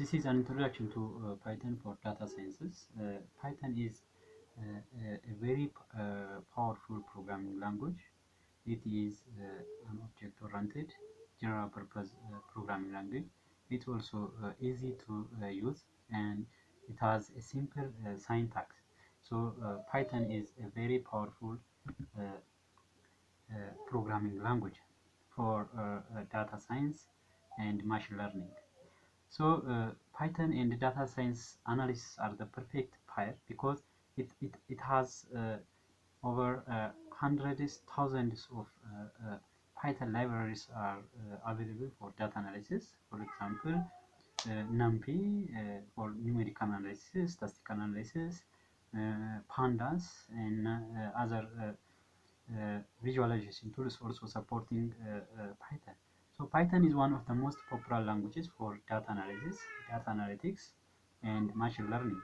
This is an introduction to Python for data sciences. Python is a very powerful programming language. It is an object-oriented, general-purpose programming language. It's also easy to use, and it has a simple syntax. So Python is a very powerful programming language for data science and machine learning. So Python and data science analysis are the perfect pair because it has over hundreds, thousands of Python libraries are available for data analysis. For example, NumPy for numerical analysis, statistical analysis, pandas, and other visualization tools also supporting Python. So Python is one of the most popular languages for data analysis, data analytics, and machine learning.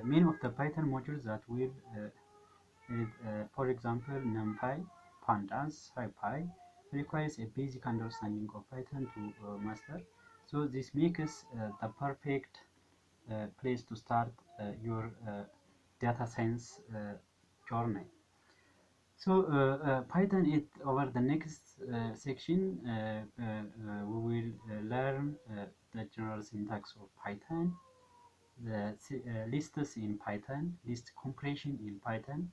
Many of the Python modules that will, for example, NumPy, Pandas, SciPy, requires a basic understanding of Python to master. So this makes the perfect place to start your data science journey. So Python, over the next section, we will learn the general syntax of Python, the lists in Python, list compression in Python,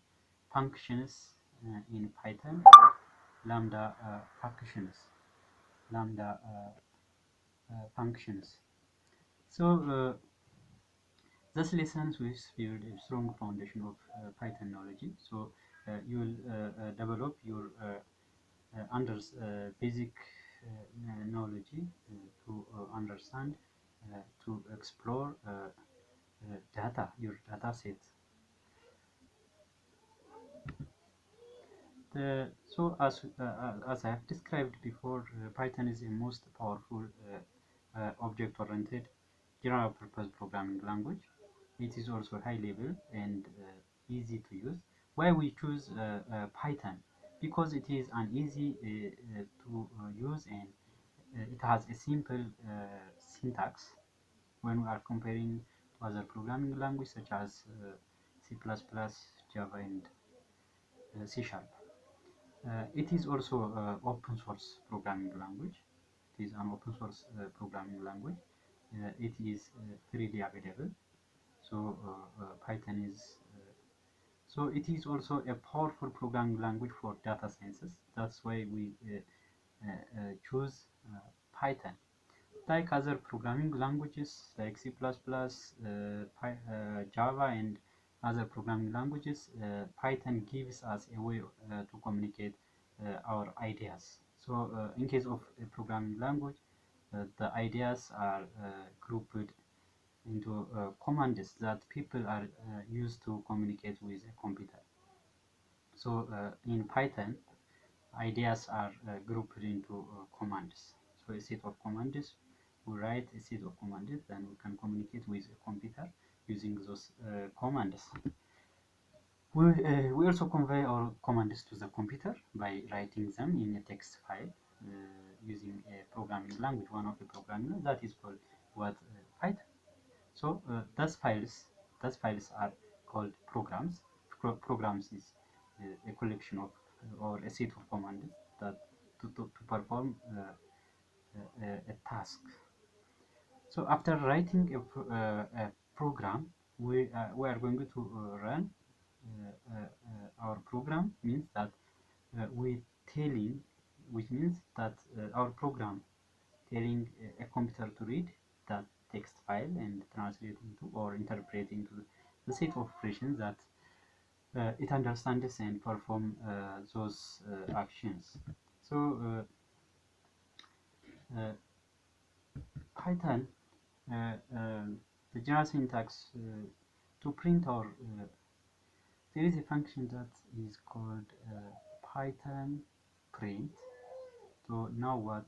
functions in Python, lambda functions. So these lessons will build a strong foundation of Python knowledge. So you will develop your basic knowledge to understand, to explore your data set. So as I have described before, Python is the most powerful object-oriented general-purpose programming language. It is also high level and easy to use. Why we choose Python? Because it is an easy to use, and it has a simple syntax when we are comparing to other programming languages such as C++, Java, and C#. It is also open source programming language. It is an open source programming language. It is freely available. So Python is so it is also a powerful programming language for data sciences. That's why we choose Python. Like other programming languages like C++, Java, and other programming languages, Python gives us a way to communicate our ideas. So in case of a programming language, the ideas are grouped into commands that people are used to communicate with a computer. So in Python, ideas are grouped into commands. So a set of commands, we write a set of commands, then we can communicate with a computer using those commands. We also convey our commands to the computer by writing them in a text file using a programming language, one of the programming that is called Python. So those files are called programs. Programs is a collection of or a set of commands that to perform a task. So after writing a program, we are going to run our program. Means that we telling, which means that our program telling a computer to read that text file and translate into or interpret into the set of operations that it understands and perform those actions. So Python, the general syntax to print our there is a function that is called Python print. So now what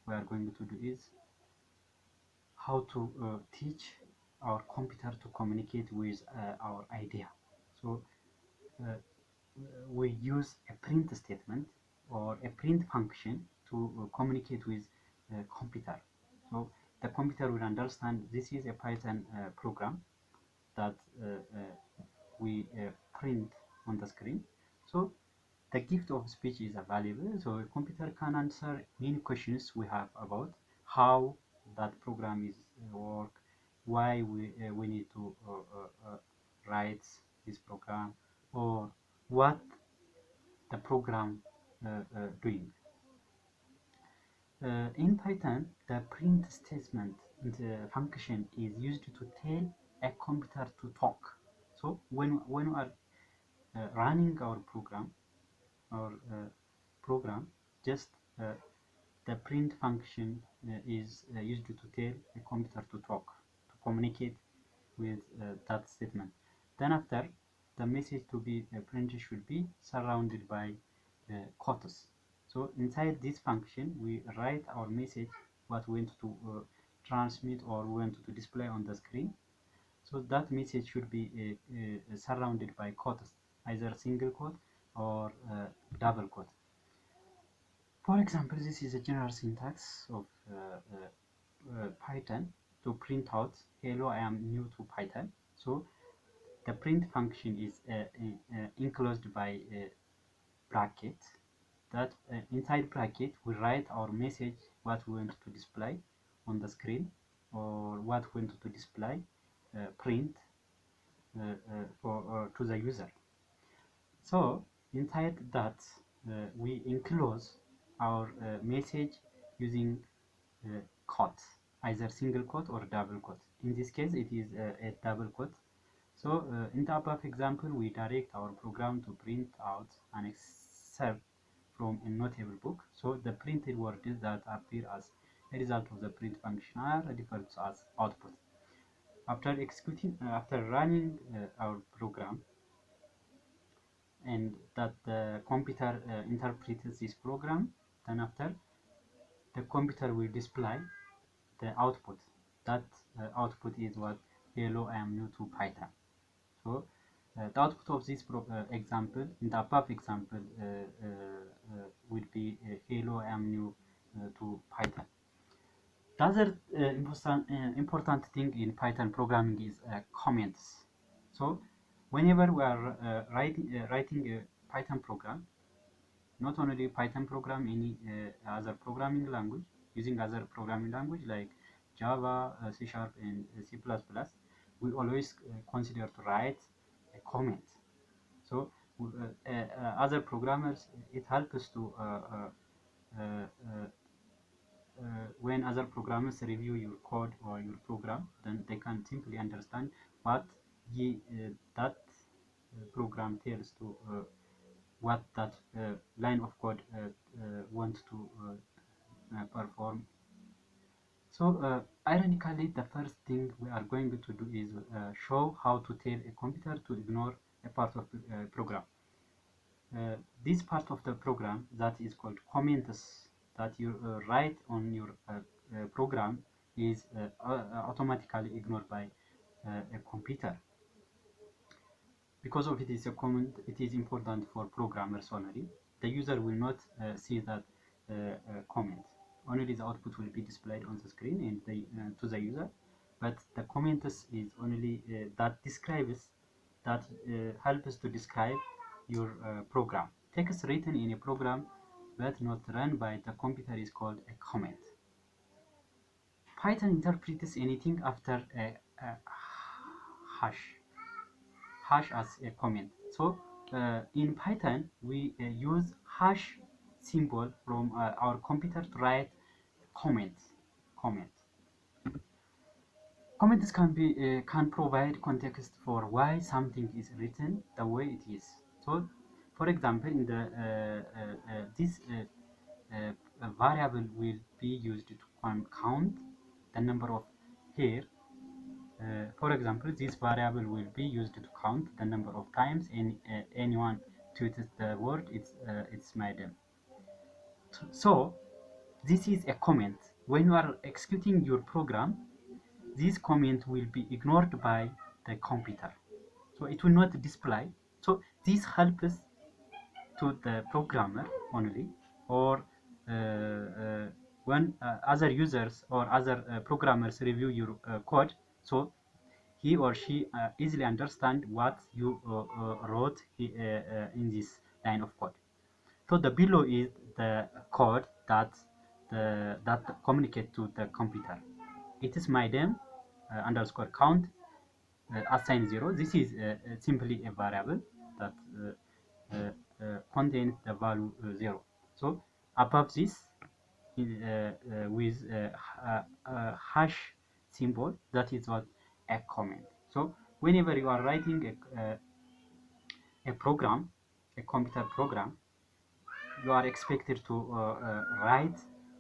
we are going to do is how to teach our computer to communicate with our idea. So we use a print statement or a print function to communicate with computer. So the computer will understand this is a Python program that we print on the screen. So the gift of speech is available, so a computer can answer many questions we have about how that program is work, why we need to write this program, or what the program doing. In Python, the print statement the function is used to tell a computer to talk. So when we are running our program, just the print function is used to tell a computer to talk, to communicate with that statement. Then after, the message to be printed should be surrounded by quotes. So inside this function, we write our message, what we want to transmit or we want to display on the screen. So that message should be surrounded by quotes, either single quote or double quote. For example, this is a general syntax of Python to print out, hello, I am new to Python. So the print function is enclosed by a bracket. That inside bracket, we write our message, what we want to display on the screen, or what we want to display, print to the user. So inside that, we enclose our message using quotes, either single quote or double quote. In this case, it is a double quote. So in the above example, we direct our program to print out an excerpt from a notable book. So the printed words that appear as a result of the print function are referred to as output. After running our program, and that the computer interprets this program, then after, the computer will display the output. That output is what, hello, I am new to Python. So the output of this example, in the above example, will be hello, I am new to Python. The other important thing in Python programming is comments. So whenever we are writing a Python program, not only Python program, any other programming language, using other programming language like Java, C#, and C++, we always consider to write a comment. So other programmers, it helps us to when other programmers review your code or your program, then they can simply understand what that program tells to what that line of code wants to perform. So ironically, the first thing we are going to do is show how to tell a computer to ignore a part of the program. This part of the program that is called comments that you write on your program is automatically ignored by a computer. Because of it is a comment, it is important for programmers only. The user will not see that comment. Only the output will be displayed on the screen and to the user. But the comment is only that describes, that helps to describe your program. Text written in a program but not run by the computer is called a comment. Python interprets anything after a hash as a comment. So in Python, we use hash symbol from our computer to write comments. Comments can provide context for why something is written the way it is. So, for example, in the this variable will be used to count the number of hair. For example, this variable will be used to count the number of times anyone tweeted the word it's madam. So this is a comment. When you are executing your program, this comment will be ignored by the computer, so it will not display. So this helps to the programmer only, or when other users or other programmers review your code, so he or she easily understand what you wrote in this line of code. So the below is the code that communicate to the computer. It is my name underscore count assign 0. This is simply a variable that contains the value 0. So above this with hash symbol, that is what a comment. So whenever you are writing a program, a computer program, you are expected to write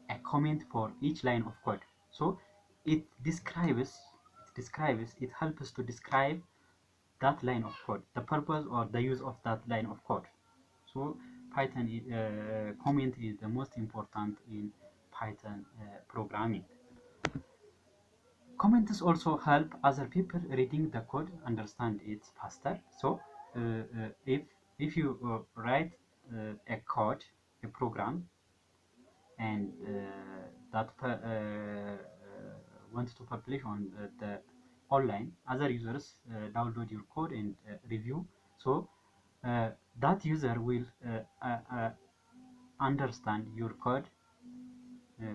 a comment for each line of code. So it helps to describe that line of code, the purpose or the use of that line of code. So Python comment is the most important in Python programming. Comments also help other people reading the code understand it faster. So if you write a code, a program, and that want to publish on the online, other users download your code and review. So that user will understand your code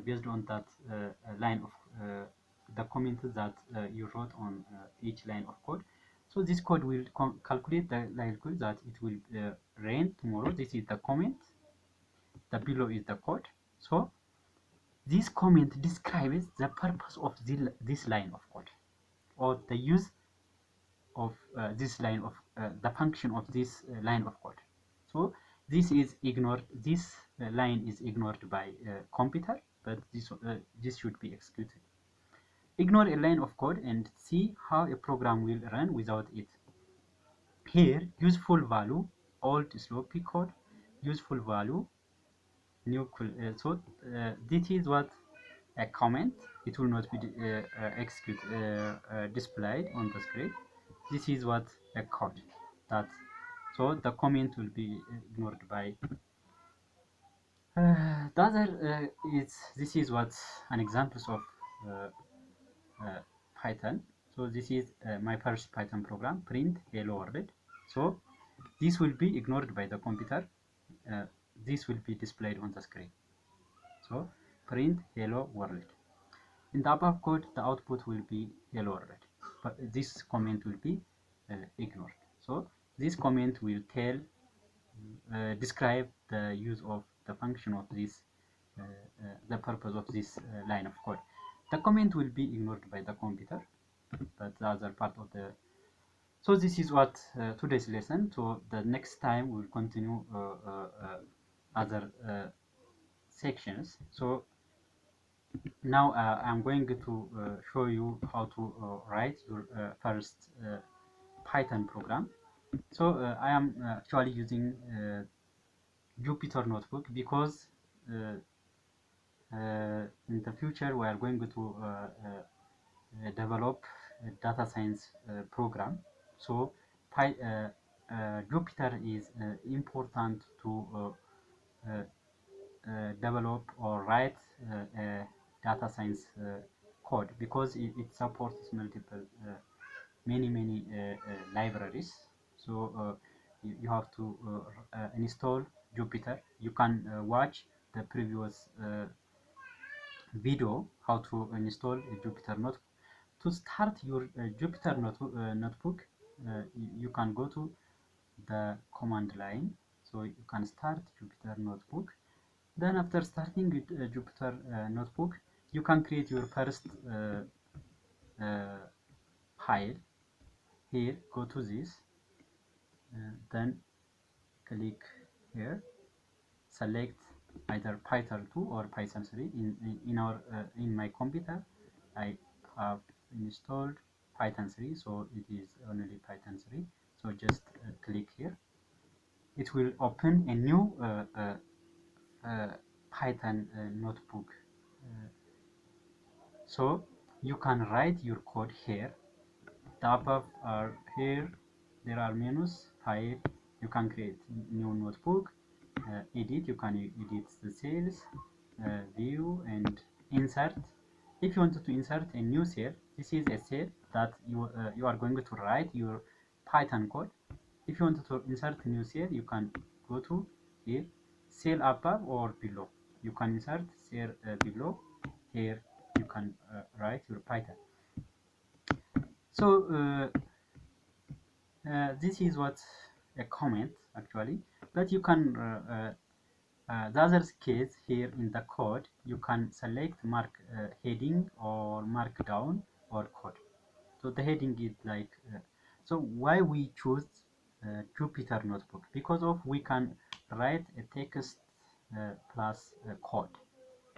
based on that line of the comments that you wrote on each line of code. So this code will calculate the likelihood that it will rain tomorrow. This is the comment. The below is the code. So this comment describes the purpose of this line of code, or the use of this line of the function of this line of code. So this is ignored. This line is ignored by computer, but this should be executed. Ignore a line of code and see how a program will run without it. Here, useful value, old sloppy code, useful value, new. This is what a comment. It will not be displayed on the screen. This is what a code that. So the comment will be ignored by. The other is this is what an examples of Python. So this is my first Python program, print hello world. So this will be ignored by the computer. This will be displayed on the screen. So print hello world. In the above code, the output will be hello world, but this comment will be ignored. So this comment will describe the use of the function of this, the purpose of this line of code. The comment will be ignored by the computer, but the other part of the. So this is what today's lesson. So the next time we'll continue other sections. So now I'm going to show you how to write your first Python program. So I am actually using Jupyter notebook because in the future we are going to develop a data science program. So Jupyter is important to develop or write data science code because it supports multiple many libraries. So you have to install Jupyter. You can watch the previous video how to install a Jupyter notebook. To start your Jupyter notebook, you can go to the command line. So you can start Jupyter notebook. Then after starting with Jupyter notebook, you can create your first file. Here, go to this, then click here, select either Python 2 or Python 3. In my computer, I have installed Python 3, so it is only Python 3. So just click here. It will open a new Python notebook. So you can write your code here. The above are here. There are menus, file. You can create new notebook. Edit. You can edit the cells. view and insert. If you wanted to insert a new cell, this is a cell that you are going to write your Python code. If you want to insert a new cell, you can go to here, cell above or below. You can insert cell below. Here you can write your Python. So this is what a comment actually, but you can the other case here in the code, you can select mark heading or markdown or code. So the heading is like so why we choose Jupyter notebook, because of we can write a text plus code.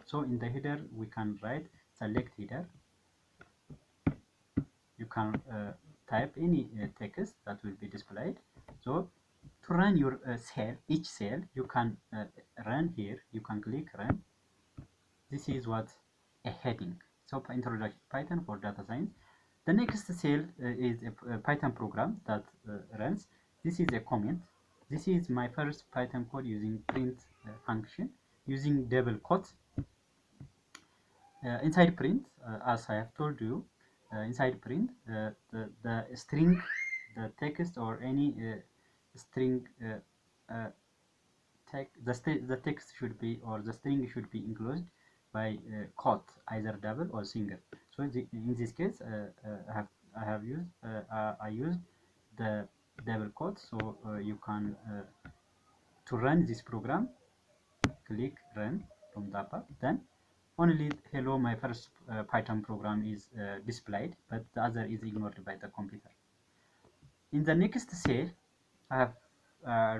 So in the header we can write select header. You can type any text that will be displayed. So to run your cell, each cell, you can run here. You can click run. This is what a heading. So introduction to Python for data science. The next cell is a Python program that runs. This is a comment. This is my first Python code using print function, using double quotes. Inside print, as I have told you, inside print, the string, the text or any string the text should be, or the string should be enclosed by quote, either double or single. So in this case, I used the double quote. So you can to run this program, click run from the above. Then only hello, my first Python program is displayed, but the other is ignored by the computer. In the next cell, I have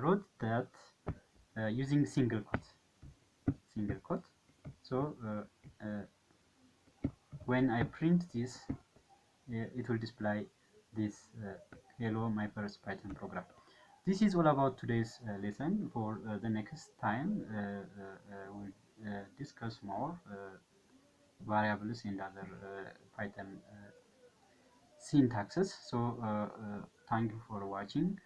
wrote that using single quote. So when I print this, it will display this hello, my first Python program. This is all about today's lesson. For the next time, we'll discuss more variables and other Python syntaxes. So thank you for watching.